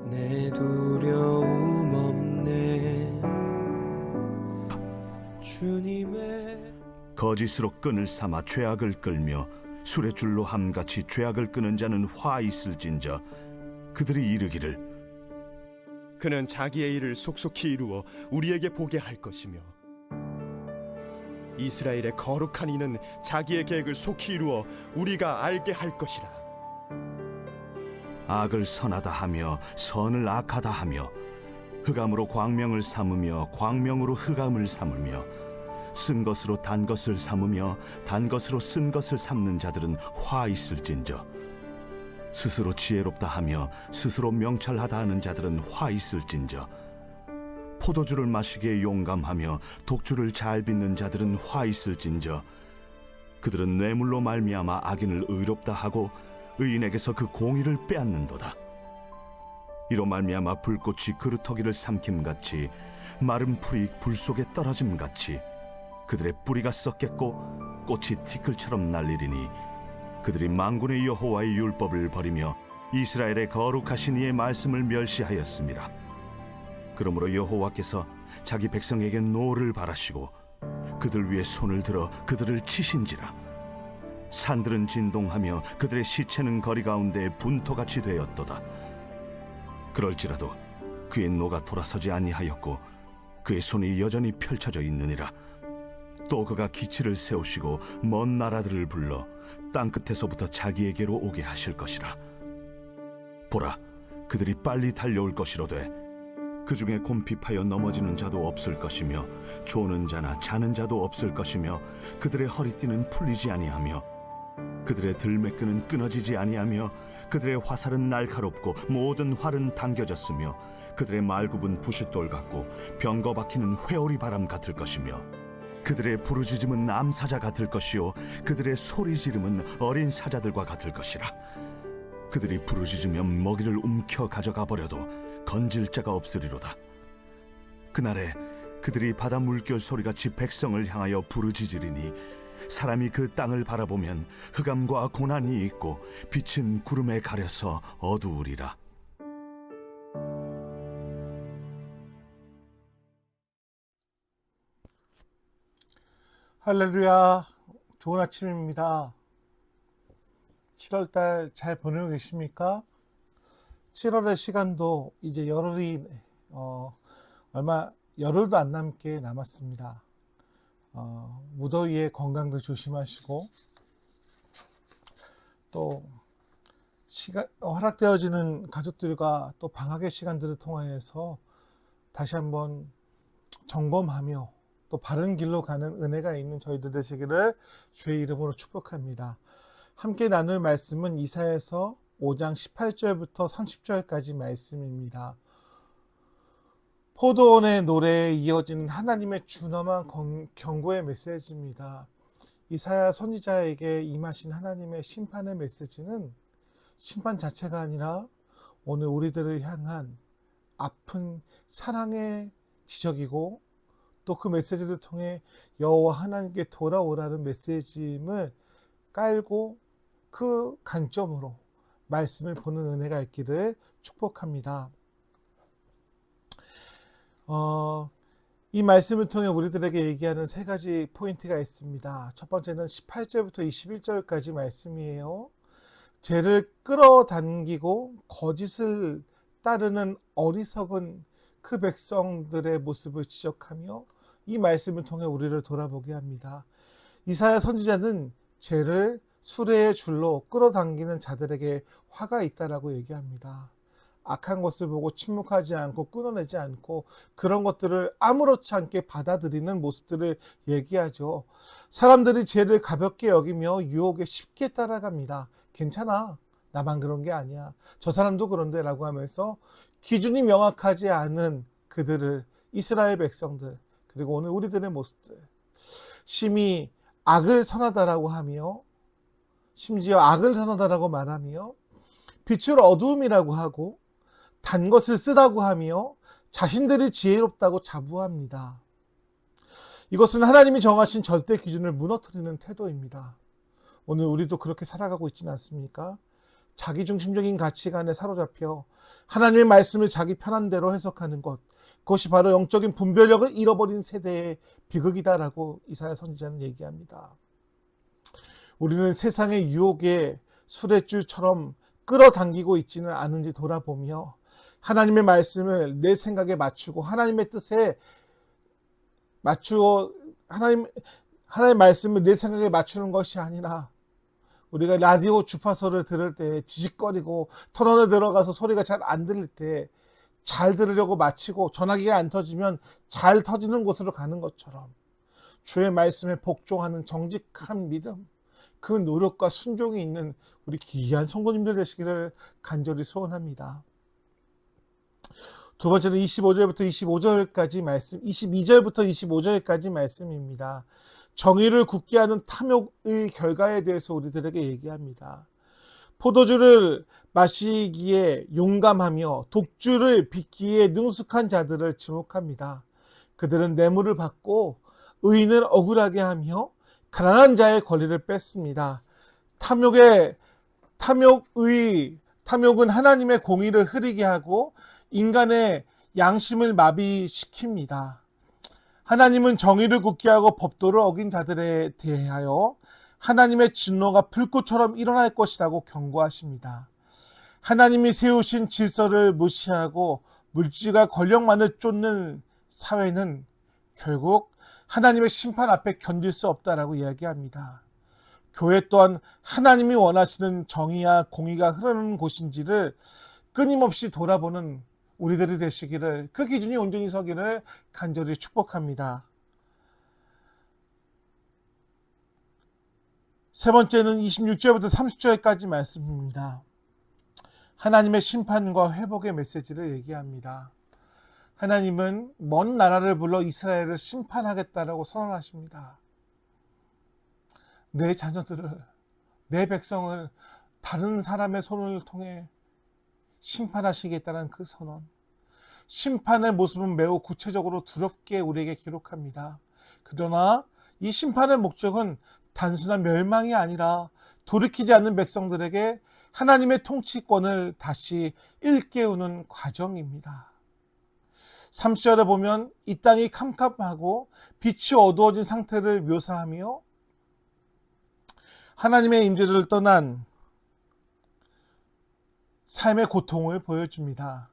내 두려움 없네. 주님의 거짓으로 끈을 삼아 죄악을 끌며 술의 줄로 함같이 죄악을 끄는 자는 화 있을진저. 그들이 이르기를 그는 자기의 일을 속속히 이루어 우리에게 보게 할 것이며 이스라엘의 거룩한 이는 자기의 계획을 속히 이루어 우리가 알게 할 것이라. 악을 선하다 하며 선을 악하다 하며 흑암으로 광명을 삼으며 광명으로 흑암을 삼으며 쓴 것으로 단 것을 삼으며 단 것으로 쓴 것을 삼는 자들은 화 있을진저. 스스로 지혜롭다 하며 스스로 명철하다 하는 자들은 화 있을진저. 포도주를 마시기에 용감하며 독주를 잘 빚는 자들은 화 있을진저. 그들은 뇌물로 말미암아 악인을 의롭다 하고 의인에게서 그 공의를 빼앗는도다. 이로 말미암아 불꽃이 그루터기를 삼킴같이 마른 풀이 불 속에 떨어짐같이 그들의 뿌리가 썩겠고 꽃이 티끌처럼 날리리니 그들이 만군의 여호와의 율법을 버리며 이스라엘의 거룩하신 이의 말씀을 멸시하였습니다. 그러므로 여호와께서 자기 백성에게 노를 바라시고 그들 위에 손을 들어 그들을 치신지라. 산들은 진동하며 그들의 시체는 거리 가운데 분토같이 되었도다. 그럴지라도 그의 노가 돌아서지 아니하였고 그의 손이 여전히 펼쳐져 있느니라. 또 그가 기치를 세우시고 먼 나라들을 불러 땅끝에서부터 자기에게로 오게 하실 것이라. 보라, 그들이 빨리 달려올 것이로되 그 중에 곰핍하여 넘어지는 자도 없을 것이며 조는 자나 자는 자도 없을 것이며 그들의 허리띠는 풀리지 아니하며 그들의 들매끈은 끊어지지 아니하며 그들의 화살은 날카롭고 모든 활은 당겨졌으며 그들의 말굽은 부싯돌 같고 병거 박히는 회오리 바람 같을 것이며 그들의 부르짖음은 암사자 같을 것이요 그들의 소리 지름은 어린 사자들과 같을 것이라. 그들이 부르짖으면 먹이를 움켜 가져가 버려도 건질 자가 없으리로다. 그날에 그들이 바다 물결 소리같이 백성을 향하여 부르짖으리니 사람이 그 땅을 바라보면 흑암과 고난이 있고 빛은 구름에 가려서 어두우리라. 할렐루야. 좋은 아침입니다. 7월달 잘 보내고 계십니까? 7월의 시간도 이제 열흘도 안 남게 남았습니다. 무더위에 건강도 조심하시고 또 허락되어지는 가족들과 또 방학의 시간들을 통하여서 다시 한번 점검하며 또 바른 길로 가는 은혜가 있는 저희들 되시기를 주의 이름으로 축복합니다. 함께 나눌 말씀은 이사야서 5장 18절부터 30절까지 말씀입니다. 포도원의 노래에 이어지는 하나님의 준엄한 경고의 메시지입니다. 이사야 선지자에게 임하신 하나님의 심판의 메시지는 심판 자체가 아니라 오늘 우리들을 향한 아픈 사랑의 지적이고 또 그 메시지를 통해 여호와 하나님께 돌아오라는 메시지임을 깔고 그 관점으로 말씀을 보는 은혜가 있기를 축복합니다. 이 말씀을 통해 우리들에게 얘기하는 세 가지 포인트가 있습니다. 첫 번째는 18절부터 21절까지 말씀이에요. 죄를 끌어당기고 거짓을 따르는 어리석은 그 백성들의 모습을 지적하며 이 말씀을 통해 우리를 돌아보게 합니다. 이사야 선지자는 죄를 수레의 줄로 끌어당기는 자들에게 화가 있다라고 얘기합니다. 악한 것을 보고 침묵하지 않고 끊어내지 않고 그런 것들을 아무렇지 않게 받아들이는 모습들을 얘기하죠. 사람들이 죄를 가볍게 여기며 유혹에 쉽게 따라갑니다. 괜찮아. 나만 그런 게 아니야. 저 사람도 그런데 라고 하면서 기준이 명확하지 않은 그들을 이스라엘 백성들 그리고 오늘 우리들의 모습들 심히 악을 선하다라고 하며 심지어 악을 선하다라고 말하며 빛을 어두움이라고 하고 단 것을 쓰다고 하며 자신들이 지혜롭다고 자부합니다. 이것은 하나님이 정하신 절대 기준을 무너뜨리는 태도입니다. 오늘 우리도 그렇게 살아가고 있지는 않습니까? 자기중심적인 가치관에 사로잡혀 하나님의 말씀을 자기 편한 대로 해석하는 것, 그것이 바로 영적인 분별력을 잃어버린 세대의 비극이다라고 이사야 선지자는 얘기합니다. 우리는 세상의 유혹에 수레줄처럼 끌어당기고 있지는 않은지 돌아보며 하나님의 말씀을 내 생각에 맞추고 하나님의 뜻에 맞추어 하나님의 말씀을 내 생각에 맞추는 것이 아니라 우리가 라디오 주파수를 들을 때 지직거리고 터널에 들어가서 소리가 잘 안 들릴 때 잘 들으려고 마치고 전화기가 안 터지면 잘 터지는 곳으로 가는 것처럼 주의 말씀에 복종하는 정직한 믿음, 그 노력과 순종이 있는 우리 귀한 성도님들 되시기를 간절히 소원합니다. 두 번째는 22절부터 25절까지 말씀입니다. 정의를 굳게 하는 탐욕의 결과에 대해서 우리들에게 얘기합니다. 포도주를 마시기에 용감하며 독주를 빚기에 능숙한 자들을 지목합니다. 그들은 뇌물을 받고 의인을 억울하게 하며 가난한 자의 권리를 뺐습니다. 탐욕은 하나님의 공의를 흐리게 하고 인간의 양심을 마비시킵니다. 하나님은 정의를 굳게 하고 법도를 어긴 자들에 대하여 하나님의 진노가 불꽃처럼 일어날 것이라고 경고하십니다. 하나님이 세우신 질서를 무시하고 물질과 권력만을 쫓는 사회는 결국 하나님의 심판 앞에 견딜 수 없다라고 이야기합니다. 교회 또한 하나님이 원하시는 정의와 공의가 흐르는 곳인지를 끊임없이 돌아보는 우리들이 되시기를, 그 기준이 온전히 서기를 간절히 축복합니다. 세 번째는 26절부터 30절까지 말씀입니다. 하나님의 심판과 회복의 메시지를 얘기합니다. 하나님은 먼 나라를 불러 이스라엘을 심판하겠다라고 선언하십니다. 내 자녀들을, 내 백성을 다른 사람의 손을 통해 심판하시겠다는 그 선언. 심판의 모습은 매우 구체적으로 두렵게 우리에게 기록합니다. 그러나 이 심판의 목적은 단순한 멸망이 아니라 돌이키지 않는 백성들에게 하나님의 통치권을 다시 일깨우는 과정입니다. 30절에 보면 이 땅이 캄캄하고 빛이 어두워진 상태를 묘사하며 하나님의 임재를 떠난 삶의 고통을 보여줍니다.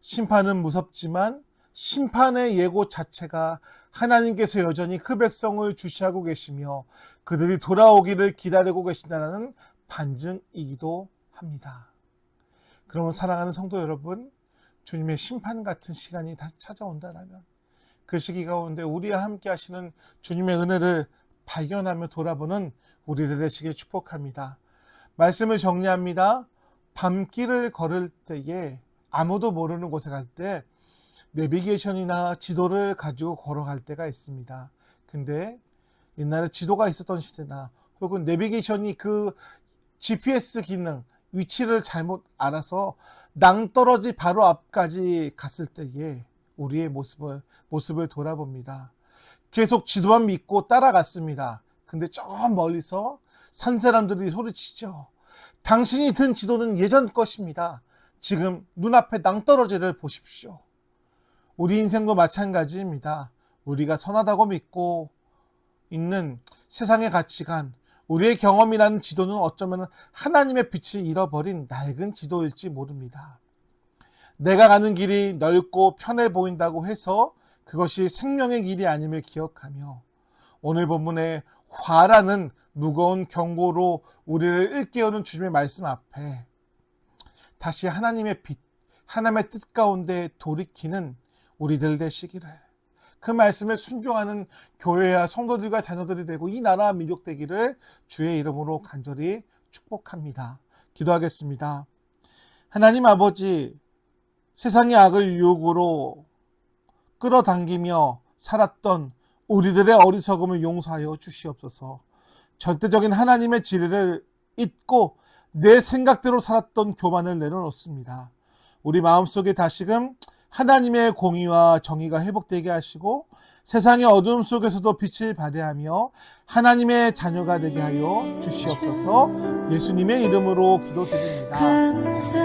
심판은 무섭지만 심판의 예고 자체가 하나님께서 여전히 그 백성을 주시하고 계시며 그들이 돌아오기를 기다리고 계신다는 반증이기도 합니다. 그러면 사랑하는 성도 여러분, 주님의 심판 같은 시간이 다 찾아온다면 그 시기 가운데 우리와 함께 하시는 주님의 은혜를 발견하며 돌아보는 우리들 되시길 축복합니다. 말씀을 정리합니다. 밤길을 걸을 때에 아무도 모르는 곳에 갈 때 내비게이션이나 지도를 가지고 걸어갈 때가 있습니다. 근데 옛날에 지도가 있었던 시대나 혹은 내비게이션이 그 GPS 기능, 위치를 잘못 알아서 낭떠러지 바로 앞까지 갔을 때에 우리의 모습을 돌아봅니다. 계속 지도만 믿고 따라갔습니다. 근데 저 멀리서 산 사람들이 소리치죠. 당신이 든 지도는 예전 것입니다. 지금 눈앞에 낭떠러지를 보십시오. 우리 인생도 마찬가지입니다. 우리가 선하다고 믿고 있는 세상의 가치관, 우리의 경험이라는 지도는 어쩌면 하나님의 빛을 잃어버린 낡은 지도일지 모릅니다. 내가 가는 길이 넓고 편해 보인다고 해서 그것이 생명의 길이 아님을 기억하며 오늘 본문의 화라는 무거운 경고로 우리를 일깨우는 주님의 말씀 앞에 다시 하나님의 빛, 하나님의 뜻 가운데 돌이키는 우리들 되시기를, 그 말씀에 순종하는 교회와 성도들과 자녀들이 되고 이 나라와 민족 되기를 주의 이름으로 간절히 축복합니다. 기도하겠습니다. 하나님 아버지, 세상의 악을 유혹으로 끌어당기며 살았던 우리들의 어리석음을 용서하여 주시옵소서. 절대적인 하나님의 진리를 잊고 내 생각대로 살았던 교만을 내려놓습니다. 우리 마음속에 다시금 하나님의 공의와 정의가 회복되게 하시고 세상의 어둠 속에서도 빛을 발휘하며 하나님의 자녀가 되게 하여 주시옵소서. 예수님의 이름으로 기도드립니다. 감사